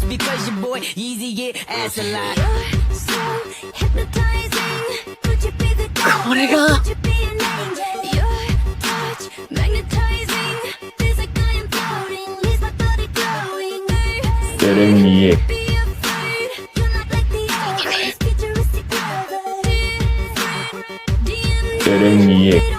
because your boy Yeezy get ass a lot. You're so hypnotizing. Could you be the devil? Could you be an angel? Your touch magnetizing. Feels like I am floating. Leaves my body glowing. 세렝니에 Be afraid. You're not like the others. Futuristic lover. Do you know 세렝니에